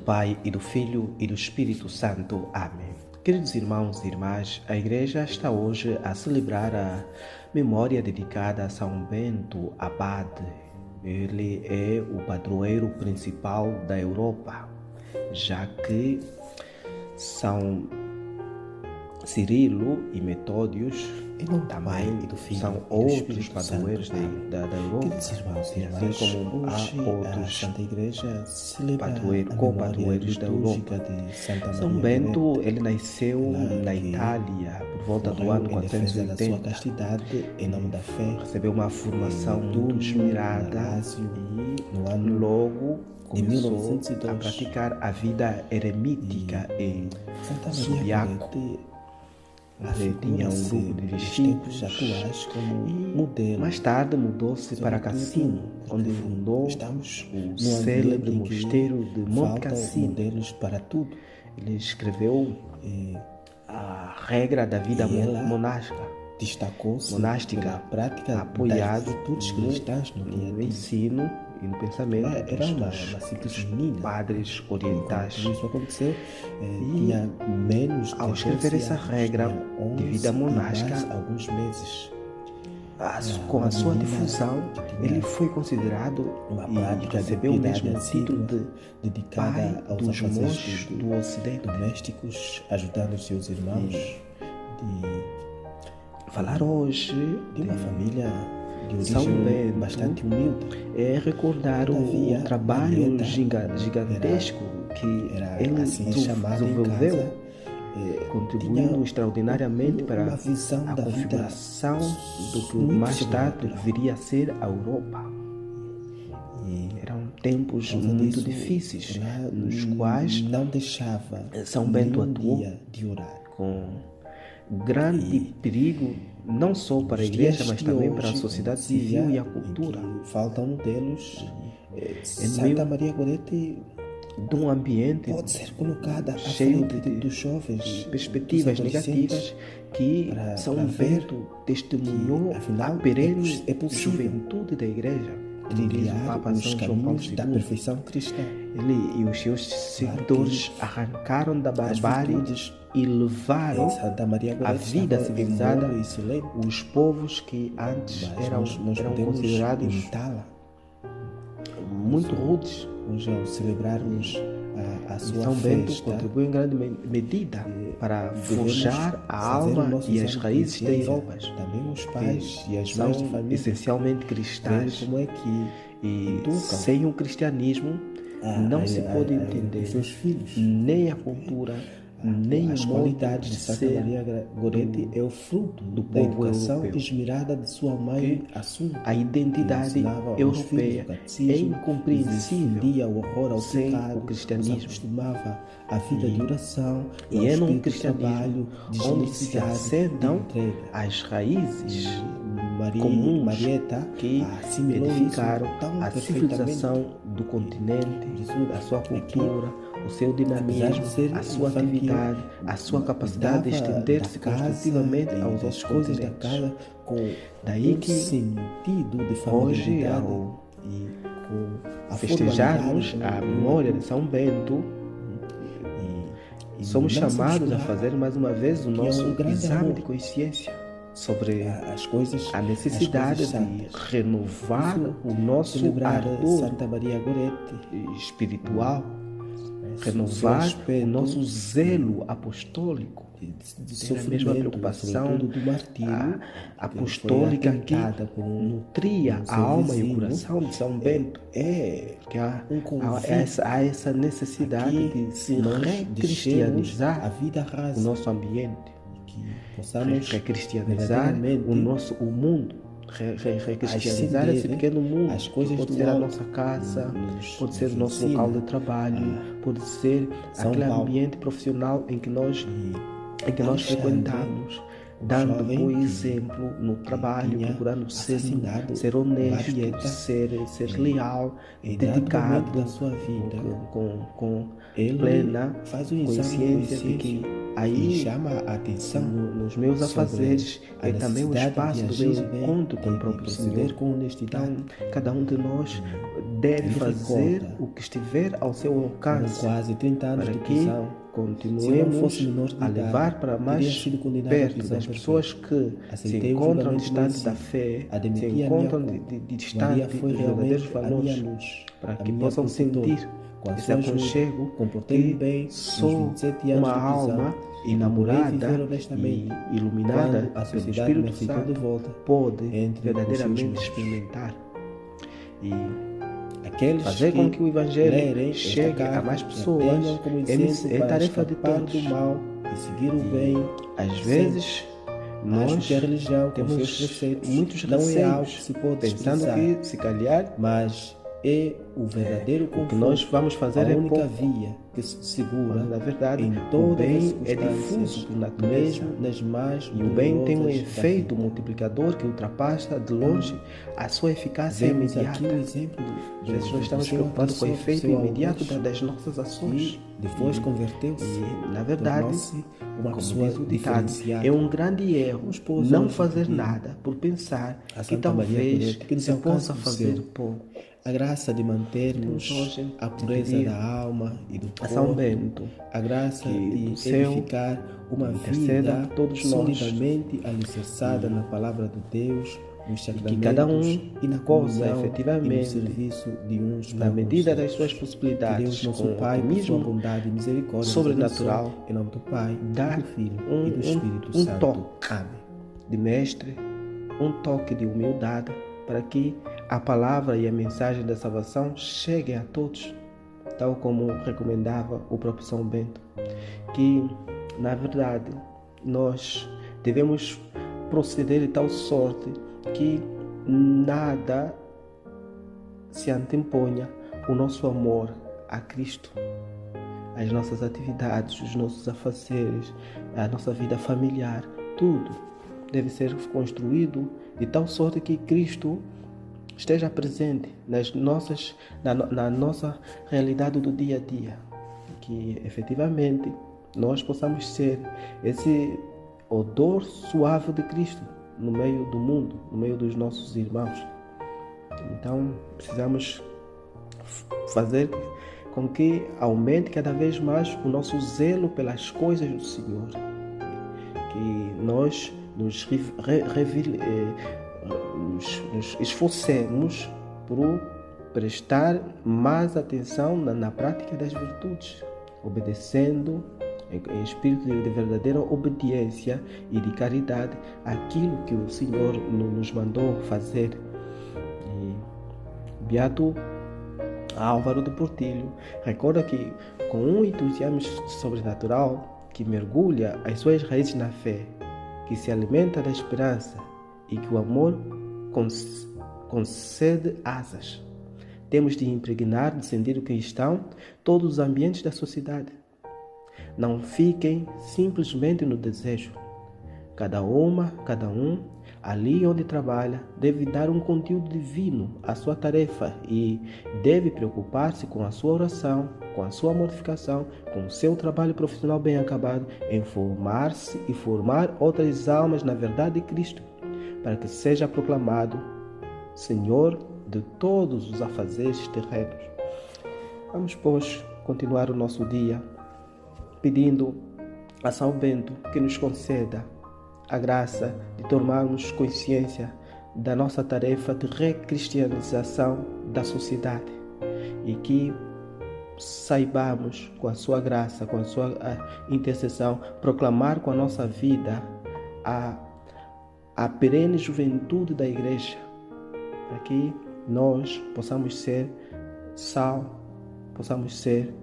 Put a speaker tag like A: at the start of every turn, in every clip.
A: Pai, e do Filho, e do Espírito Santo. Amém. Queridos irmãos e irmãs, a Igreja está hoje a celebrar a memória dedicada a São Bento Abade. Ele é o padroeiro principal da Europa, já que São Cirilo e Metódios também são outros padroeiros da Europa, assim como há outros
B: Santa Igreja
A: co-padroeiros da Europa. São Bento, ele nasceu na Itália por volta do ano 480.
B: Sua castidade em nome da fé.
A: Recebeu uma formação muito esmerada e
B: no ano
A: logo
B: de
A: começou
B: 1902
A: a praticar a vida eremítica em
B: Santa
A: Subiaco. Tinha um grupo de discípulos
B: atuais como
A: e
B: modelo.
A: mais tarde mudou-se para Cassino, onde fundou o célebre mosteiro de Monte Cassino.
B: Modelos para tudo.
A: Ele escreveu a regra da vida monástica,
B: Destacou-se
A: monástica,
B: pela prática
A: apoiado
B: das virtudes cristãs
A: no ensino e no pensamento
B: Era uma
A: dos
B: simples menina.
A: padres orientais.
B: Quando isso aconteceu, tinha menos
A: Ao escrever
B: 14
A: essa
B: anos,
A: regra
B: tinha 11
A: de vida
B: e
A: monástica,
B: mais alguns meses.
A: com a sua
B: menina
A: difusão,
B: que tinha
A: ele foi considerado
B: uma
A: e
B: prática
A: recebeu
B: de
A: o mesmo
B: piedade
A: título de
B: dedicada
A: pai
B: aos
A: dos
B: afazeres
A: monges do Ocidente.
B: domésticos, ajudando seus irmãos
A: Falar hoje
B: de uma família de
A: São
B: origem
A: Bento
B: bastante humilde.
A: é recordar
B: Todavia,
A: o trabalho
B: Marieta
A: gigantesco que
B: era
A: ele
B: assim chamada em
A: desenvolveu,
B: casa,
A: contribuindo
B: tinha
A: extraordinariamente para
B: uma visão
A: a
B: da vida
A: configuração do que
B: muito
A: mais tarde
B: sobrenatural.
A: viria a ser a Europa.
B: E
A: Eram tempos
B: por causa
A: muito
B: disso,
A: difíceis,
B: ela
A: nos quais
B: não deixava
A: São Bento
B: nenhum
A: atuou
B: dia de orar.
A: com grande perigo, não só para a Igreja, mas também para a sociedade civil e a cultura.
B: Falta um deles.
A: meio
B: Santa Maria Gorete
A: De um ambiente
B: pode ser colocada à
A: cheio
B: frente dos jovens,
A: perspectivas
B: dos adolescentes,
A: negativas que
B: para
A: São
B: ver
A: Bento testemunhou
B: que, afinal,
A: a perene
B: é possível
A: juventude da Igreja. Diz o
B: trilhar
A: Papa
B: os
A: São João Paulo
B: caminhos da
A: II.
B: perfeição cristã.
A: Ele e os seus seguidores arrancaram da
B: As
A: barbárie
B: virtudes
A: e levaram
B: Santa Maria
A: a
B: Gorete
A: vida
B: estava em
A: civilizada
B: modo e silêncio,
A: os povos que antes
B: mas
A: eram
B: nós podemos
A: considerados
B: imitá-la.
A: muito rudes.
B: Hoje, ao celebrarmos a sua
A: São Bento
B: festa,
A: contribuiu em grande medida para
B: devemos
A: forjar a
B: fazer o
A: alma
B: nosso
A: e as
B: exame de
A: raízes da
B: consciência.
A: Europa,
B: Também os pais e as
A: são
B: mães de família
A: essencialmente
B: verem
A: cristãs,
B: como é que
A: e
B: educam
A: sem o cristianismo não se pode entender
B: os seus filhos.
A: nem a cultura, nem
B: As
A: o modo
B: qualidades
A: de
B: de Santa
A: ser
B: Maria Gorete é o fruto
A: do
B: da
A: povo
B: educação
A: europeu.
B: esmerada de sua mãe Assunta.
A: A identidade europeia é incompreensível
B: o horror ao
A: sem
B: pecado,
A: o cristianismo.
B: os acostumava à vida de oração
A: E
B: ao
A: é num
B: espírito de trabalho,
A: cristianismo
B: de
A: onde se
B: generosidade,
A: assentam
B: de entrega.
A: as raízes
B: Comuns
A: Marieta
B: que
A: assimilou edificaram
B: tão
A: a civilização do continente, a sua cultura, o seu dinamismo, a sua atividade, a sua capacidade de estender-se construtivamente aos outros
B: coisas da
A: continentes.
B: casa com
A: Daí que
B: sentido de
A: hoje,
B: familiaridade
A: ao
B: e com a
A: festejarmos
B: formalidade
A: a memória de São Bento,
B: e
A: somos
B: não se
A: chamados a
B: misturar
A: fazer mais uma vez o
B: é
A: nosso
B: um grande
A: exame
B: amor.
A: de consciência sobre
B: as coisas
A: a necessidade
B: as coisas
A: de
B: santas.
A: renovar o nosso
B: Celebrar
A: ardor
B: Santa Maria Gorete,
A: espiritual, renovar o nosso zelo apostólico,
B: de
A: ter a mesma preocupação
B: do martírio
A: apostólica que
B: por
A: nutria a
B: seu
A: alma e o
B: vizinho.
A: coração de São Bento. Que há essa necessidade de se recristianizar
B: a vida
A: o
B: rasa,
A: nosso ambiente,
B: que possamos
A: recristianizar
B: verdadeiramente
A: o mundo, recristianizar esse pequeno mundo.
B: as coisas
A: Pode
B: do
A: ser a
B: alto,
A: nossa casa, pode ser o
B: nos
A: nosso
B: ensina
A: local de trabalho, pode ser
B: São
A: aquele
B: Paulo.
A: ambiente profissional em que nós
B: Alexandre,
A: frequentamos, dando
B: jovem
A: bom
B: que
A: exemplo no trabalho,
B: tinha
A: procurando ser
B: assassinado
A: honesto,
B: Marieta
A: ser leal,
B: em dado momento
A: dedicado
B: da sua vida.
A: com
B: Ele
A: plena
B: faz um exame de
A: consciência de que
B: consciência
A: aí
B: chama a atenção
A: nos meus
B: sobre
A: afazeres
B: a
A: é também o
B: necessidade
A: espaço
B: de
A: do
B: agir
A: meu
B: bem,
A: encontro com o
B: de
A: próprio
B: proceder
A: Senhor.
B: com honestidade.
A: Então, cada um de nós deve
B: Ele
A: fazer
B: recorda,
A: o que estiver ao seu
B: com
A: alcance
B: quase 30 anos
A: para
B: de
A: que
B: prisão. Se não
A: continuemos
B: fosse menor de
A: a
B: idade,
A: levar para
B: teria
A: mais
B: sido condenado à
A: perto
B: prisão
A: das
B: perpétua.
A: pessoas que se
B: Aceitei o
A: encontram
B: julgamento
A: distantes da
B: merecido.
A: fé, se
B: Admiti a minha
A: encontram
B: culpa.
A: distantes
B: Maria
A: dos
B: foi
A: verdadeiros
B: realmente a minha
A: valores,
B: luz,
A: para
B: a
A: que
B: minha
A: possam
B: protetora.
A: sentir
B: Com a
A: esse
B: sua ajuda,
A: aconchego
B: comportei-me
A: que
B: bem nos
A: sou
B: 27 anos
A: uma
B: de prisão.
A: alma
B: Procurei
A: enamorada
B: viver honestamente.
A: e iluminada
B: Quando a
A: pelo
B: sociedade me
A: Espírito
B: aceitou de
A: Santo
B: volta,
A: pode
B: entre os seus
A: verdadeiramente
B: membros.
A: experimentar e
B: Aqueles
A: fazer
B: que
A: com que o Evangelho
B: lerem esta
A: chegue a
B: carta
A: mais
B: e a
A: pessoas
B: tenham como exemplo
A: é
B: para
A: tarefa de
B: escapar
A: todos.
B: do mal e seguir o bem.
A: Às
B: Sim.
A: vezes
B: Acho
A: nós
B: que a religião, com
A: temos
B: seus preceitos,
A: muitos
B: não é algo
A: receios,
B: que se pode
A: pensando
B: expressar,
A: que se calhar
B: mas é o verdadeiro
A: o que
B: conforto,
A: nós vamos fazer
B: a
A: é
B: única
A: pouco.
B: via que se segura
A: Mas, na verdade,
B: em
A: o
B: todas as
A: bem é
B: circunstâncias,
A: difuso por natureza.
B: mesmo nas mais
A: E o bem tem um
B: dolorosas da
A: efeito
B: vida.
A: multiplicador que ultrapassa de longe a sua eficácia
B: Vemos
A: imediata.
B: aqui o exemplo
A: Às vezes nós estamos
B: Senhor
A: preocupados com o
B: passou
A: efeito
B: seu
A: imediato
B: almoço
A: das nossas ações.
B: e depois
A: E-
B: converteu-se.
A: E, na verdade,
B: Tornou-se uma
A: como
B: pessoa
A: diz o ditado,
B: diferenciada.
A: é um grande erro
B: Um esposo
A: não
B: antes de
A: fazer
B: pedir
A: nada por pensar
B: a
A: que
B: Santa Maria
A: talvez
B: Goretti que nos
A: se
B: alcance
A: possa
B: do
A: fazer
B: céu.
A: pouco.
B: A graça de mantermos
A: Temos hoje
B: a
A: de
B: pureza
A: pedir
B: da alma e do
A: a São
B: corpo,
A: Bento
B: a graça
A: que
B: de
A: do céu
B: edificar uma
A: interceda
B: vida
A: por todos nós.
B: solidamente alicerçada na palavra de Deus, nos sacramentos
A: cada um
B: e na
A: possa
B: comunhão
A: efetivamente,
B: e no serviço de uns
A: na
B: para
A: medida
B: os
A: das suas
B: outros. Que
A: possibilidades,
B: Deus, nosso
A: com
B: Pai, por sua
A: otimismo,
B: bondade e misericórdia,
A: sobrenatural,
B: nos abençoe. Em nome do Pai,
A: dar
B: do Filho
A: um-
B: e do Espírito
A: um
B: Santo.
A: toque.
B: Amém.
A: de mestre, um toque de humildade para que a palavra e a mensagem da salvação cheguem a todos, tal como recomendava o próprio São Bento, que na verdade nós devemos proceder de tal sorte que nada se anteponha o nosso amor a Cristo, as nossas atividades, os nossos afazeres, a nossa vida familiar, tudo deve ser construído de tal sorte que Cristo esteja presente na nossa realidade do dia a dia, que efetivamente nós possamos ser esse odor suave de Cristo no meio do mundo, no meio dos nossos irmãos. Então precisamos fazer com que aumente cada vez mais o nosso zelo pelas coisas do Senhor, que nós nos esforcemos por prestar mais atenção na prática das virtudes, obedecendo em espírito de verdadeira obediência e de caridade aquilo que o Senhor nos mandou fazer. E Beato Álvaro do Portillo recorda que com um entusiasmo sobrenatural que mergulha as suas raízes na fé, que se alimenta da esperança e que o amor concede asas, temos de impregnar de sentido cristão todos os ambientes da sociedade. Não fiquem simplesmente no desejo. Cada um, ali onde trabalha, deve dar um conteúdo divino à sua tarefa e deve preocupar-se com a sua oração, com a sua mortificação, com o seu trabalho profissional bem acabado, em formar-se e formar outras almas na verdade de Cristo, para que seja proclamado Senhor de todos os afazeres terrenos. Vamos, pois, continuar o nosso dia pedindo a São Bento que nos conceda a graça de tomarmos consciência da nossa tarefa de recristianização da sociedade e que saibamos, com a sua graça, com a sua intercessão, proclamar com a nossa vida a perene juventude da Igreja, para que nós possamos ser sal, possamos ser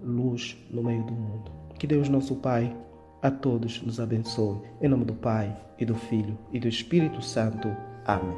A: luz no meio do mundo. Que Deus, nosso Pai, a todos nos abençoe. Em nome do Pai, e do Filho, e do Espírito Santo. Amém.